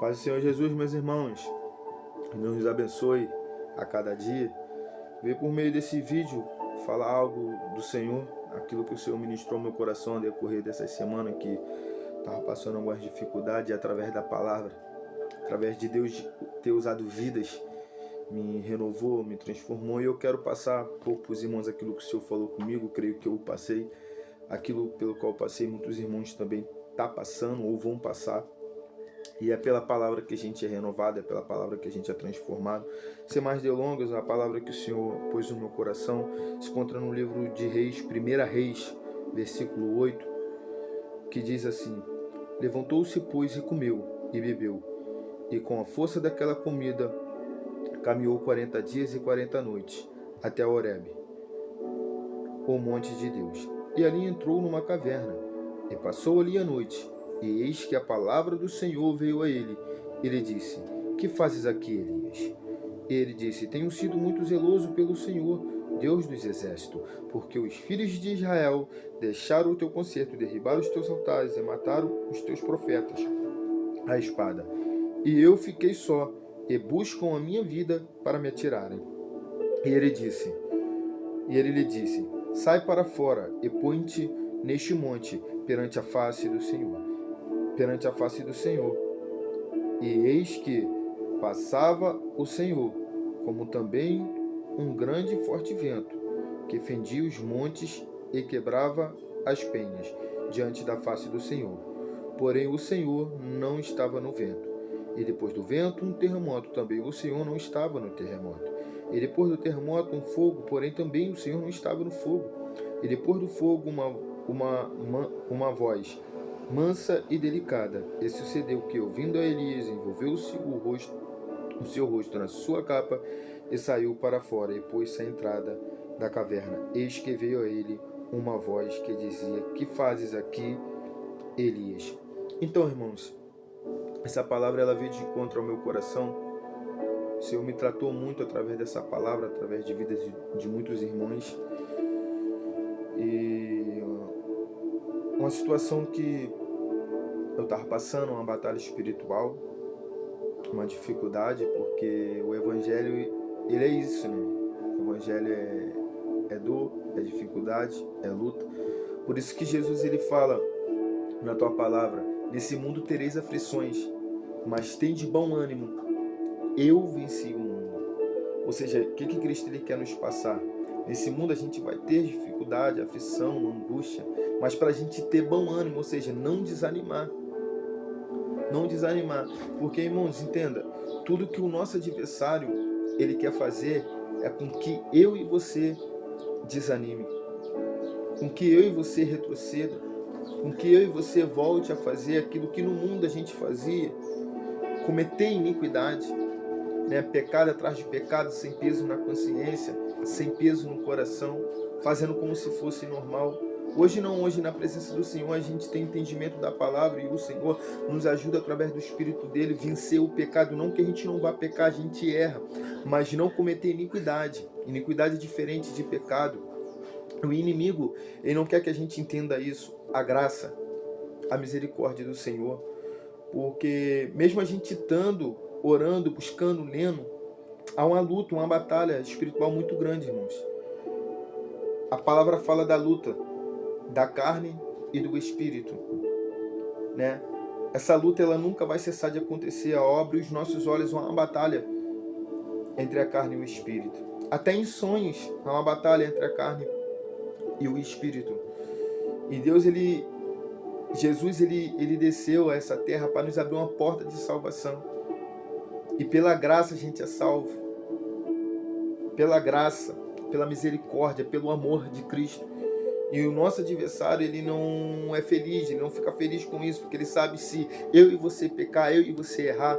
Paz do Senhor Jesus, meus irmãos, Deus nos abençoe a cada dia. Veio por meio desse vídeo falar algo do Senhor, aquilo que o Senhor ministrou no meu coração ao decorrer dessa semana, que estava passando algumas dificuldades, e através da palavra, através de Deus ter usado vidas, me renovou, me transformou, e eu quero passar um pouco para os irmãos aquilo que o Senhor falou comigo. Creio que eu passei, aquilo pelo qual passei, muitos irmãos também estão passando ou vão passar. E é pela palavra que a gente é renovado, é pela palavra que a gente é transformado. Sem mais delongas, a palavra que o Senhor pôs no meu coração se encontra no livro de Reis, 1 Reis, versículo 8, que diz assim: Levantou-se, pois, e comeu, e bebeu, e com a força daquela comida caminhou 40 dias e 40 noites, até Horebe, o monte de Deus. E ali entrou numa caverna, e passou ali a noite. E eis que a palavra do Senhor veio a ele. Ele disse: Que fazes aqui, Elias? Ele disse: Tenho sido muito zeloso pelo Senhor, Deus dos exércitos, porque os filhos de Israel deixaram o teu concerto, derribaram os teus altares e mataram os teus profetas à espada. E eu fiquei só, e buscam a minha vida para me atirarem. E ele lhe disse: Sai para fora e põe-te neste monte perante a face do Senhor. E eis que passava o Senhor, como também um grande e forte vento, que fendia os montes e quebrava as penhas diante da face do Senhor. Porém o Senhor não estava no vento. E depois do vento, um terremoto, também o Senhor não estava no terremoto. E depois do terremoto, um fogo, porém também o Senhor não estava no fogo. E depois do fogo, uma voz mansa e delicada. E sucedeu que, ouvindo a Elias, envolveu-se o seu rosto na sua capa e saiu para fora, e pôs-se à entrada da caverna. Eis que veio a ele uma voz que dizia: Que fazes aqui, Elias? Então, irmãos, essa palavra ela veio de encontro ao meu coração. O Senhor me tratou muito através dessa palavra, através de vidas de muitos irmãos. E uma situação que eu estava passando, uma batalha espiritual, uma dificuldade, porque o Evangelho, ele é isso, né? O Evangelho é dor, é dificuldade, é luta. Por isso que Jesus ele fala na tua palavra: nesse mundo tereis aflições, mas tende bom ânimo, eu venci o mundo. Ou seja, o que Cristo ele quer nos passar? Nesse mundo a gente vai ter dificuldade, aflição, angústia, mas para a gente ter bom ânimo, ou seja, não desanimar. Não desanimar, porque, irmãos, entenda, tudo que o nosso adversário ele quer fazer é com que eu e você desanime, com que eu e você retroceda, com que eu e você volte a fazer aquilo que no mundo a gente fazia, cometer iniquidade, né? Pecado atrás de pecado, sem peso na consciência, sem peso no coração, fazendo como se fosse normal. Hoje não, hoje na presença do Senhor a gente tem entendimento da palavra e o Senhor nos ajuda através do Espírito dele vencer o pecado. Não que a gente não vá pecar, a gente erra, mas não cometer iniquidade. Iniquidade é diferente de pecado. O inimigo, ele não quer que a gente entenda isso. A graça, a misericórdia do Senhor, porque mesmo a gente estando orando, buscando, lendo, há uma luta, uma batalha espiritual muito grande, irmãos. A palavra fala da luta da carne e do espírito, né? Essa luta ela nunca vai cessar de acontecer. A obra e os nossos olhos há uma batalha entre a carne e o espírito. Até em sonhos há uma batalha entre a carne e o espírito. E Jesus ele desceu a essa terra para nos abrir uma porta de salvação. E pela graça a gente é salvo. Pela graça, pela misericórdia, pelo amor de Cristo. E o nosso adversário, ele não é feliz, ele não fica feliz com isso, porque ele sabe se eu e você pecar, eu e você errar,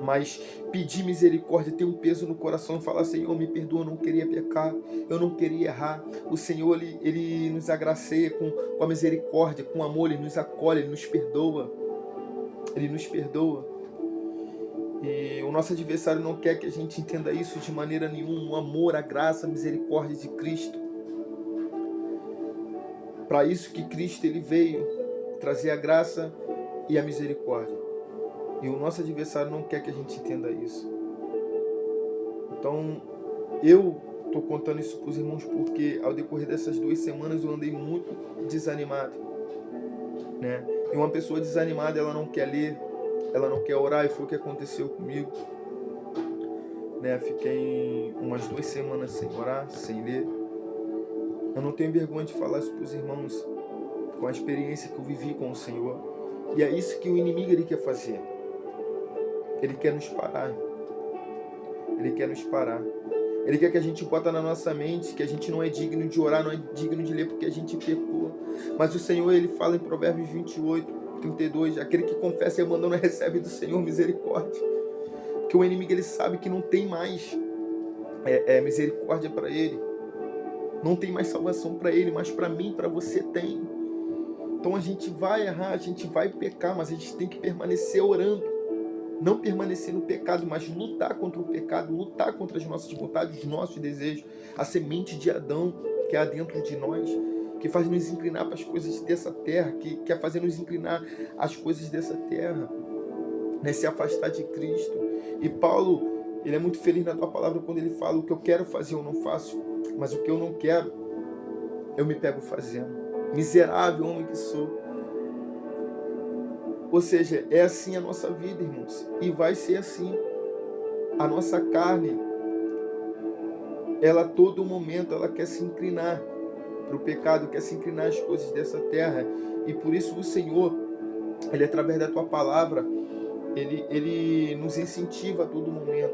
mas pedir misericórdia, ter um peso no coração e falar: Senhor, me perdoa, eu não queria pecar, eu não queria errar. O Senhor, ele nos agracia com a misericórdia, com amor, ele nos acolhe, ele nos perdoa. Ele nos perdoa. E o nosso adversário não quer que a gente entenda isso de maneira nenhuma. O amor, a graça, a misericórdia de Cristo. Para isso que Cristo ele veio trazer a graça e a misericórdia. E o nosso adversário não quer que a gente entenda isso. Então, eu estou contando isso para os irmãos porque ao decorrer dessas 2 semanas eu andei muito desanimado, né? E uma pessoa desanimada, ela não quer ler, ela não quer orar, e foi o que aconteceu comigo, né? Fiquei umas 2 semanas sem orar, sem ler. Eu não tenho vergonha de falar isso para os irmãos, com a experiência que eu vivi com o Senhor. E é isso que o inimigo ele quer fazer. Ele quer nos parar. Ele quer nos parar. Ele quer que a gente bota na nossa mente que a gente não é digno de orar, não é digno de ler porque a gente pecou. Mas o Senhor, ele fala em Provérbios 28:32, aquele que confessa e abandona recebe do Senhor misericórdia. Porque o inimigo, ele sabe que não tem mais misericórdia para ele. Não tem mais salvação para ele, mas para mim, para você tem. Então a gente vai errar, a gente vai pecar, mas a gente tem que permanecer orando. Não permanecer no pecado, mas lutar contra o pecado, lutar contra as nossas vontades, os nossos desejos, a semente de Adão que há dentro de nós, que faz nos inclinar para as coisas dessa terra, que quer fazer nos inclinar às coisas dessa terra, né? Se afastar de Cristo. E Paulo, ele é muito feliz na tua palavra quando ele fala: o que eu quero fazer eu não faço, mas o que eu não quero eu me pego fazendo. Miserável homem que sou. Ou seja, é assim a nossa vida, irmãos. E vai ser assim. A nossa carne, ela a todo momento, ela quer se inclinar para o pecado, quer se inclinar às coisas dessa terra. E por isso o Senhor, ele através da tua palavra, ele nos incentiva a todo momento.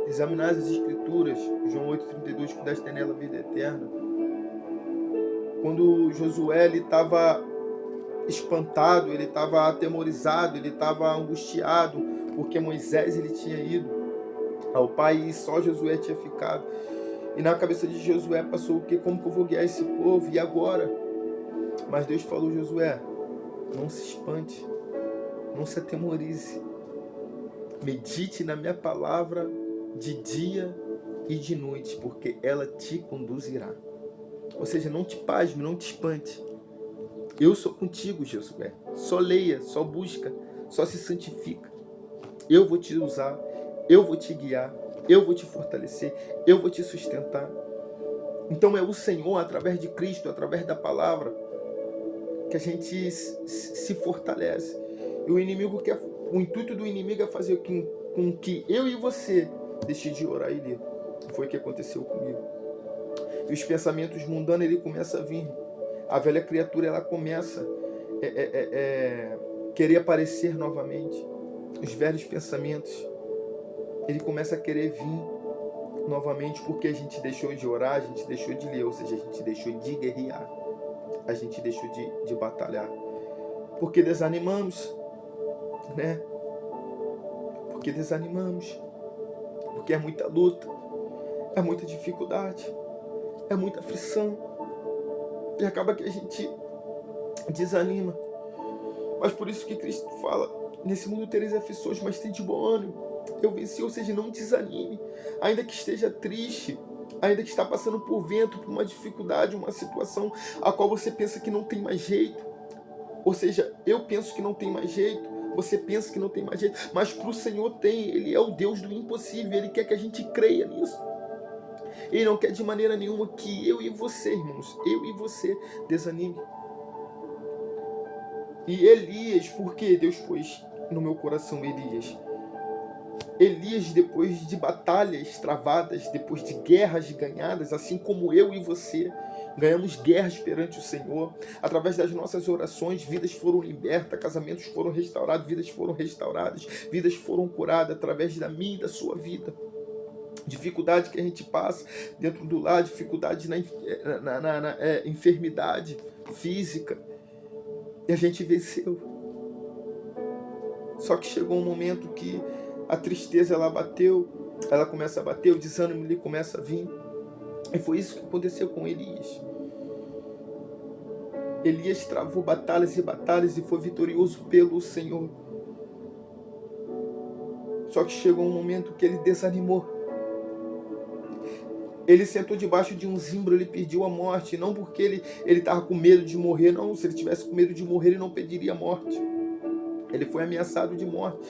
Examinar as Escrituras, João 8:32, que deste nela a vida eterna. Quando Josué estava espantado, ele estava atemorizado, ele estava angustiado, porque Moisés ele tinha ido ao pai e só Josué tinha ficado. E na cabeça de Josué passou o quê? Como que eu vou guiar esse povo? E agora? Mas Deus falou: Josué, não se espante, não se atemorize. Medite na minha palavra de dia e de noite, porque ela te conduzirá. Ou seja, não te pasme, não te espante. Eu sou contigo, Josué. Só leia, só busca, só se santifica. Eu vou te usar, eu vou te guiar, eu vou te fortalecer, eu vou te sustentar. Então é o Senhor, através de Cristo, através da palavra, que a gente se fortalece. E o intuito do inimigo é fazer com que eu e você deixe de orar e ler. Foi o que aconteceu comigo. E os pensamentos mundanos, ele começa a vir. A velha criatura, ela começa querer aparecer novamente. Os velhos pensamentos, ele começa a querer vir novamente, porque a gente deixou de orar, a gente deixou de ler, ou seja, a gente deixou de guerrear, a gente deixou de batalhar, porque desanimamos, né? Porque desanimamos, porque é muita luta, é muita dificuldade, é muita aflição, e acaba que a gente desanima. Mas por isso que Cristo fala: nesse mundo tereis aflições, mas tem de bom ânimo, eu venci. Ou seja, não desanime, ainda que esteja triste, ainda que está passando por vento, por uma dificuldade, uma situação a qual você pensa que não tem mais jeito. Ou seja, eu penso que não tem mais jeito, você pensa que não tem mais jeito, mas para o Senhor tem. Ele é o Deus do impossível, Ele quer que a gente creia nisso. Ele não quer de maneira nenhuma que eu e você, irmãos, eu e você desanime. E Elias, por que Deus pôs no meu coração Elias? Elias, depois de batalhas travadas, depois de guerras ganhadas, assim como eu e você ganhamos guerras perante o Senhor, através das nossas orações, vidas foram libertas, casamentos foram restaurados, vidas foram restauradas, vidas foram curadas através da minha e da sua vida. Dificuldade que a gente passa dentro do lar, dificuldade na enfermidade física, e a gente venceu. Só que chegou um momento que a tristeza ela começa a bater, o desânimo ele começa a vir. E foi isso que aconteceu com Elias. Elias travou batalhas e batalhas e foi vitorioso pelo Senhor. Só que chegou um momento que ele desanimou. Ele sentou debaixo de um zimbro, ele pediu a morte, não porque ele estava com medo de morrer, não. Se ele tivesse com medo de morrer, ele não pediria a morte. Ele foi ameaçado de morte.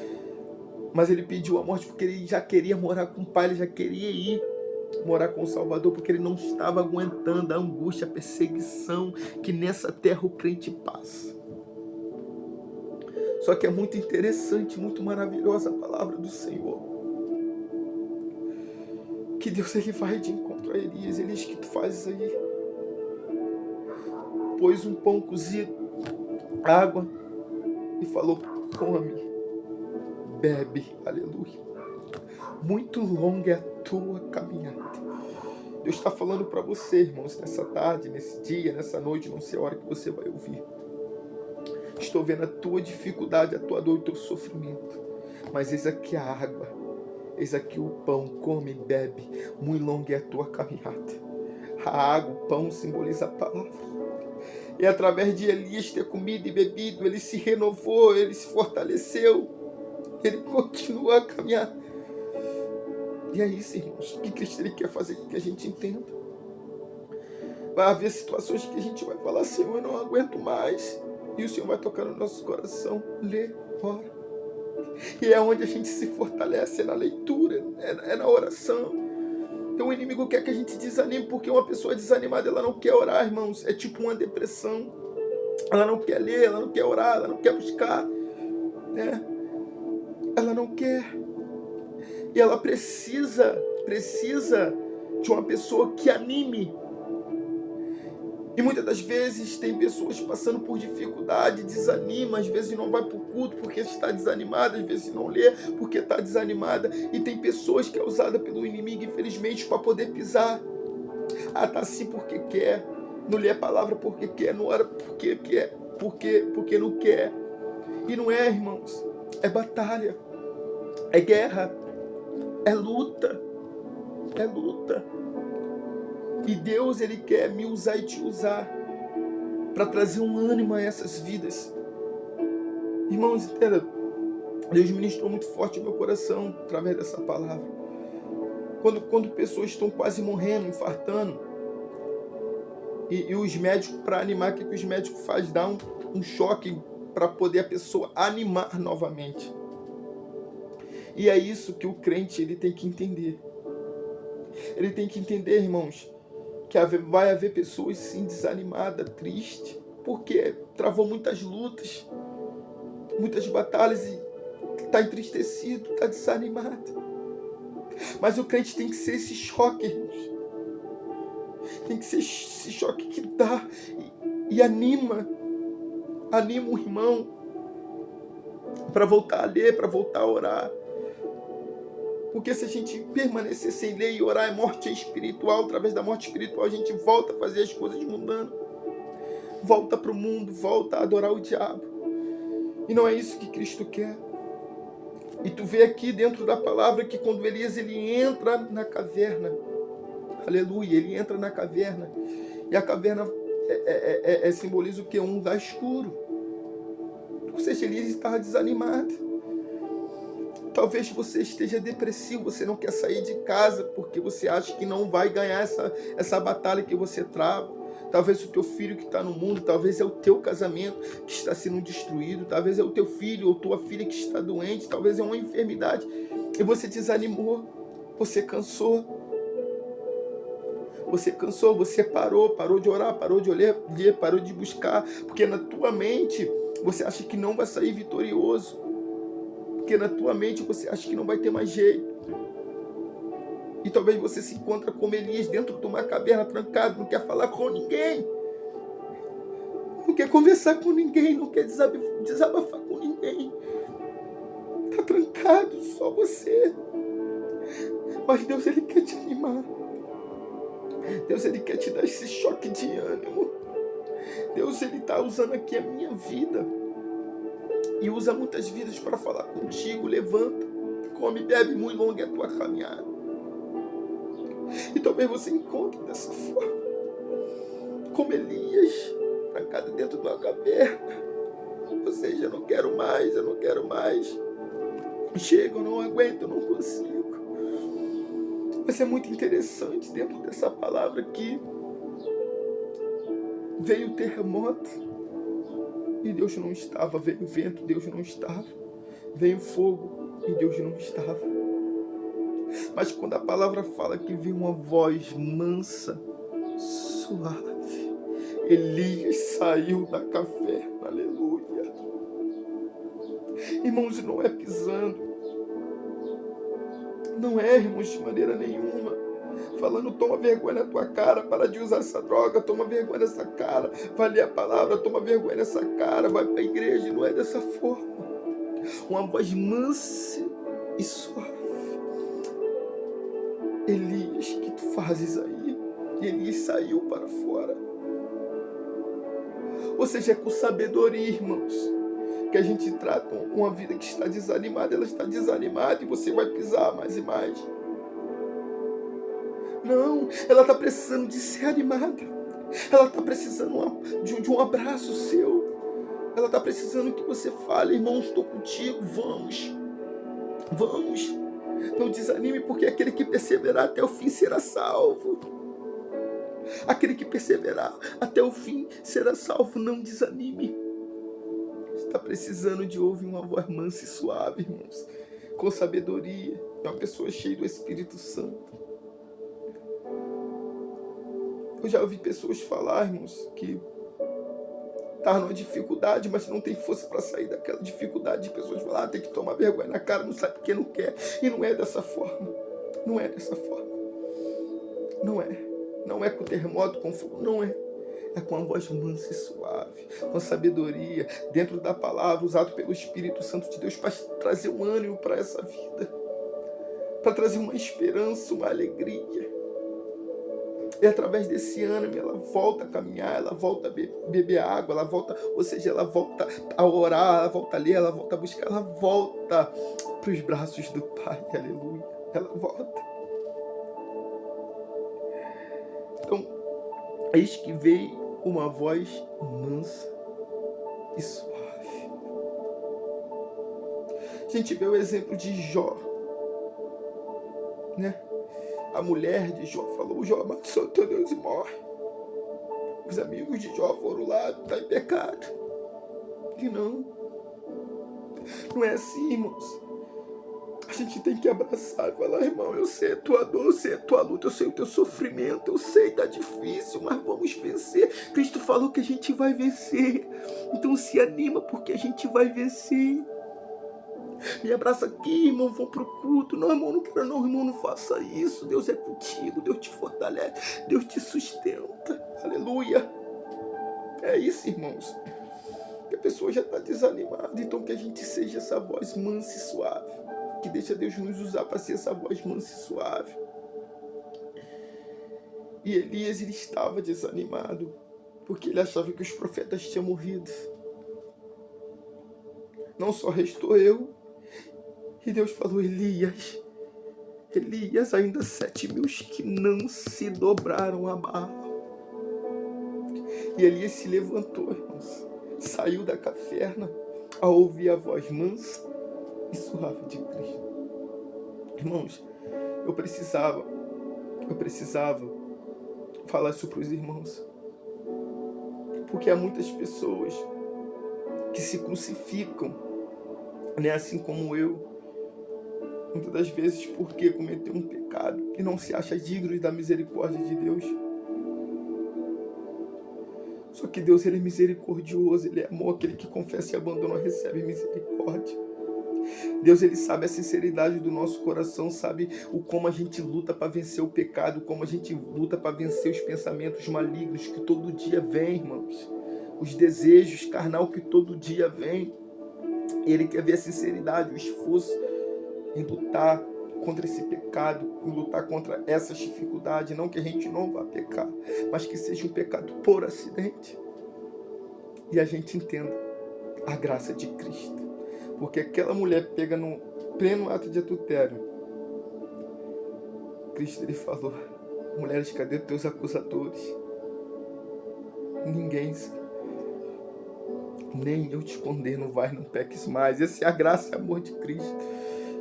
Mas ele pediu a morte porque ele já queria morar com o Pai, ele já queria ir morar com o Salvador, porque ele não estava aguentando a angústia, a perseguição que nessa terra o crente passa. Só que é muito interessante, muito maravilhosa a palavra do Senhor. Que Deus ele vai de encontro a Elias. Elias, que tu fazes aí? Pôs um pão cozido, água, e falou: come, bebe, aleluia. Muito longa é a tua caminhada. Deus está falando para você, irmãos, nessa tarde, nesse dia, nessa noite, não sei a hora que você vai ouvir. Estou vendo a tua dificuldade, a tua dor, o teu sofrimento. Mas eis aqui a água, eis aqui o pão, come, bebe. Muito longa é a tua caminhada. A água, o pão simboliza a palavra. E através de Elias ter comido e bebido, ele se renovou, ele se fortaleceu, ele continua a caminhar. E é isso, irmãos, que Cristo ele quer fazer com que a gente entenda. Vai haver situações que a gente vai falar: Senhor, eu não aguento mais. E o Senhor vai tocar no nosso coração: lê, ora. E é onde a gente se fortalece, é na leitura, é na oração. Então o inimigo quer que a gente desanime, porque uma pessoa desanimada, ela não quer orar, irmãos. É tipo uma depressão. Ela não quer ler, ela não quer orar, ela não quer buscar, né? Ela não quer. E ela precisa de uma pessoa que anime. E muitas das vezes tem pessoas passando por dificuldade, desanima, às vezes não vai para o culto porque está desanimada, às vezes não lê porque está desanimada. E tem pessoas que é usada pelo inimigo, infelizmente, para poder pisar. Ah, tá assim porque quer, não lê a palavra porque quer, não ora porque quer, porque não quer. E não é, irmãos, é batalha, é guerra, é luta, é luta. E Deus, ele quer me usar e te usar para trazer um ânimo a essas vidas. Irmãos, entenda, Deus ministrou muito forte no meu coração através dessa palavra. Quando pessoas estão quase morrendo, infartando, e os médicos, para animar, o que os médicos fazem? Dá um choque para poder a pessoa animar novamente. E é isso que o crente ele tem que entender. Ele tem que entender, irmãos, que vai haver pessoas sim desanimadas, tristes, porque travou muitas lutas, muitas batalhas e está entristecido, está desanimado. Mas o crente tem que ser esse choque, irmãos. Tem que ser esse choque que dá e anima o irmão para voltar a ler, para voltar a orar. Porque se a gente permanecer sem ler e orar, é morte espiritual. Através da morte espiritual a gente volta a fazer as coisas mundanas. Volta para o mundo, volta a adorar o diabo. E não é isso que Cristo quer. E tu vê aqui dentro da palavra que quando Elias ele entra na caverna, aleluia, ele entra na caverna. E a caverna simboliza o quê? Um lugar escuro. Ou seja, Elias estava desanimado. Talvez você esteja depressivo, você não quer sair de casa porque você acha que não vai ganhar essa batalha que você trava. Talvez o teu filho que está no mundo, talvez é o teu casamento que está sendo destruído, talvez é o teu filho ou tua filha que está doente, talvez é uma enfermidade e você desanimou, você cansou. Você parou de orar, parou de ler, parou de buscar, porque na tua mente você acha que não vai sair vitorioso. Porque na tua mente você acha que não vai ter mais jeito. E talvez você se encontre como Elias dentro de uma caverna trancado, não quer falar com ninguém. Não quer conversar com ninguém, não quer desabafar com ninguém. Está trancado, só você. Mas Deus, ele quer te animar. Deus, ele quer te dar esse choque de ânimo. Deus, ele está usando aqui a minha vida. E usa muitas vidas para falar contigo. Levanta, come, bebe, muito longa é a tua caminhada. E talvez você encontre dessa forma, como Elias, trancado dentro de uma caverna. Ou seja, eu não quero mais. Chega, eu não aguento, eu não consigo. Mas é muito interessante, dentro dessa palavra aqui, veio o terremoto. E Deus não estava, veio o vento, Deus não estava. Veio o fogo, e Deus não estava. Mas quando a palavra fala que veio uma voz mansa, suave, Elias saiu da caverna, aleluia. Irmãos, não é pisando, não é, irmãos, de maneira nenhuma, falando, toma vergonha na tua cara, para de usar essa droga, toma vergonha nessa cara, vai ler a palavra, toma vergonha nessa cara, vai para a igreja, não é dessa forma. Uma voz mansa e suave. Elias, o que tu fazes aí? E Elias saiu para fora. Ou seja, é com sabedoria, irmãos, que a gente trata uma vida que está desanimada. Ela está desanimada e você vai pisar mais e mais. Não, ela está precisando de ser animada. Ela está precisando de um abraço seu. Ela está precisando que você fale, irmão, estou contigo, vamos. Não desanime, porque aquele que perseverar até o fim será salvo. Aquele que perseverar até o fim será salvo. Não desanime. Você está precisando de ouvir uma voz mansa e suave, irmãos, com sabedoria. É uma pessoa cheia do Espírito Santo. Eu já ouvi pessoas falar, irmãos, que está numa dificuldade, mas não tem força para sair daquela dificuldade. Pessoas falam, tem que tomar vergonha na cara, não sabe porque não quer. E não é dessa forma. Não é dessa forma. Não é. Não é com terremoto, com fogo. Não é. É com a voz mansa e suave, com sabedoria, dentro da palavra, usado pelo Espírito Santo de Deus para trazer um ânimo para essa vida, para trazer uma esperança, uma alegria. E através desse ânimo ela volta a caminhar, ela volta a beber água, ela volta, ou seja, ela volta a orar, ela volta a ler, ela volta a buscar, ela volta para os braços do Pai, aleluia, ela volta. Então, eis que veio uma voz mansa e suave. A gente vê o exemplo de Jó, né? A mulher de Jó falou, Jó amaldiçoa teu Deus e morre. Os amigos de Jó foram lá, está em pecado. E não é assim, irmãos. A gente tem que abraçar e falar, irmão, eu sei a tua dor, eu sei a tua luta, eu sei o teu sofrimento, eu sei, está difícil, mas vamos vencer. Cristo falou que a gente vai vencer. Então se anima, porque a gente vai vencer. Me abraça aqui, irmão, vou pro culto. Não, irmão, não quero não, irmão, não faça isso. Deus é contigo, Deus te fortalece, Deus te sustenta. Aleluia. É isso, irmãos. Que a pessoa já está desanimada, então que a gente seja essa voz mansa e suave. Que deixa Deus nos usar para ser essa voz mansa e suave. E Elias, ele estava desanimado, porque ele achava que os profetas tinham morrido. Não só restou eu. E Deus falou, Elias, ainda 7.000 que não se dobraram a Baal. E Elias se levantou, irmãos, saiu da caverna ao ouvir a voz mansa e suave de Cristo. Irmãos, eu precisava falar isso para os irmãos, porque há muitas pessoas que se crucificam, né, assim como eu, muitas das vezes porque cometeu um pecado e não se acha digno da misericórdia de Deus. Só que Deus, ele é misericordioso, ele é amor, aquele que confessa e abandona recebe misericórdia. Deus, ele sabe a sinceridade do nosso coração, sabe o como a gente luta para vencer o pecado, como a gente luta para vencer os pensamentos malignos que todo dia vem, irmãos. Os desejos carnal que todo dia vem. Ele quer ver a sinceridade, o esforço em lutar contra esse pecado, em lutar contra essas dificuldades. Não que a gente não vá pecar, mas que seja um pecado por acidente. E a gente entenda a graça de Cristo. Porque aquela mulher pega no pleno ato de adultério. Cristo, ele falou, mulheres, cadê teus acusadores? Ninguém, nem eu te condeno, vai, não peques mais. Essa é a graça e amor de Cristo.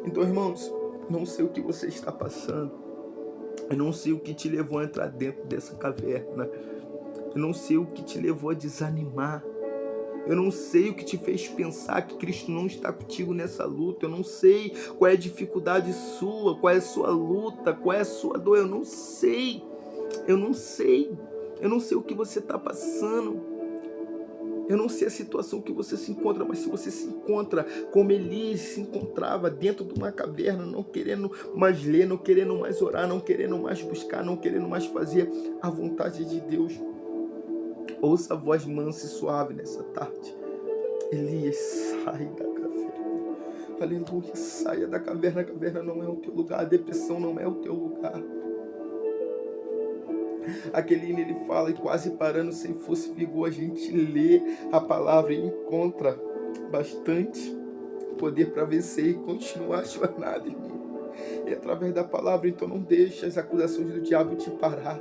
Então, irmãos, não sei o que você está passando. Eu não sei o que te levou a entrar dentro dessa caverna. Eu não sei o que te levou a desanimar. Eu não sei o que te fez pensar que Cristo não está contigo nessa luta. Eu não sei qual é a dificuldade sua, qual é a sua luta, qual é a sua dor. Eu não sei. Eu não sei. Eu não sei o que você está passando. Eu não sei a situação que você se encontra, mas se você se encontra como Elias se encontrava dentro de uma caverna, não querendo mais ler, não querendo mais orar, não querendo mais buscar, não querendo mais fazer a vontade de Deus, ouça a voz mansa e suave nessa tarde. Elias, sai da caverna. Aleluia, saia da caverna. A caverna não é o teu lugar, a depressão não é o teu lugar. Aquele hino ele fala, e quase parando sem força e vigor, a gente lê a palavra e encontra bastante poder para vencer e continuar a jornada, irmão. E através da palavra, então não deixe as acusações do diabo te parar,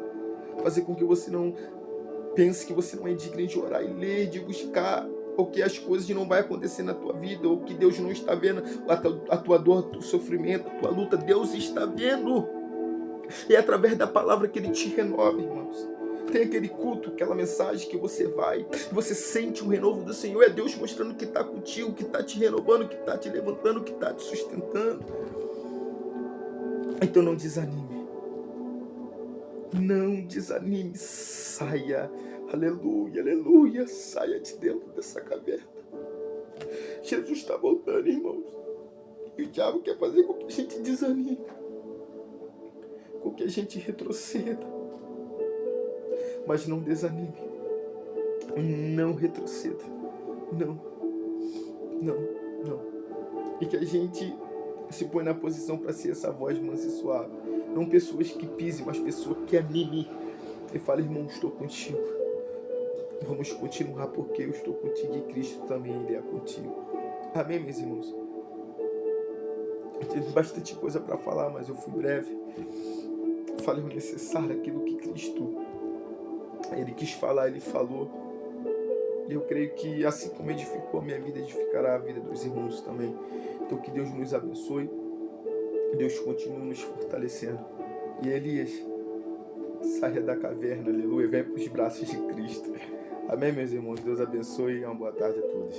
fazer com que você não pense que você não é digno de orar e ler, de buscar, ou que as coisas não vai acontecer na tua vida, ou que Deus não está vendo a tua dor, o teu sofrimento, a tua luta. Deus está vendo. E é através da palavra que Ele te renova, irmãos. Tem aquele culto, aquela mensagem que você vai, e você sente o renovo do Senhor. É Deus mostrando que está contigo, que está te renovando, que está te levantando, que está te sustentando. Então não desanime. Não desanime. Saia. Aleluia, aleluia. Saia de dentro dessa caverna. Jesus está voltando, irmãos. E o diabo quer fazer com que a gente desanime, com que a gente retroceda. Mas não desanime. Não retroceda. Não. E que a gente se põe na posição para ser essa voz mansa e suave. Não pessoas que pisem, mas pessoas que anime. E fala, irmão, estou contigo. Vamos continuar porque eu estou contigo e Cristo também Ele é contigo. Amém, meus irmãos? Eu tive bastante coisa para falar, mas eu fui breve. Falei o necessário, aquilo que Cristo Ele quis falar, Ele falou. E eu creio que assim como edificou a minha vida, edificará a vida dos irmãos também. Então que Deus nos abençoe. Deus continue nos fortalecendo. E Elias, saia da caverna, aleluia, venha para os braços de Cristo. Amém, meus irmãos? Deus abençoe e uma boa tarde a todos.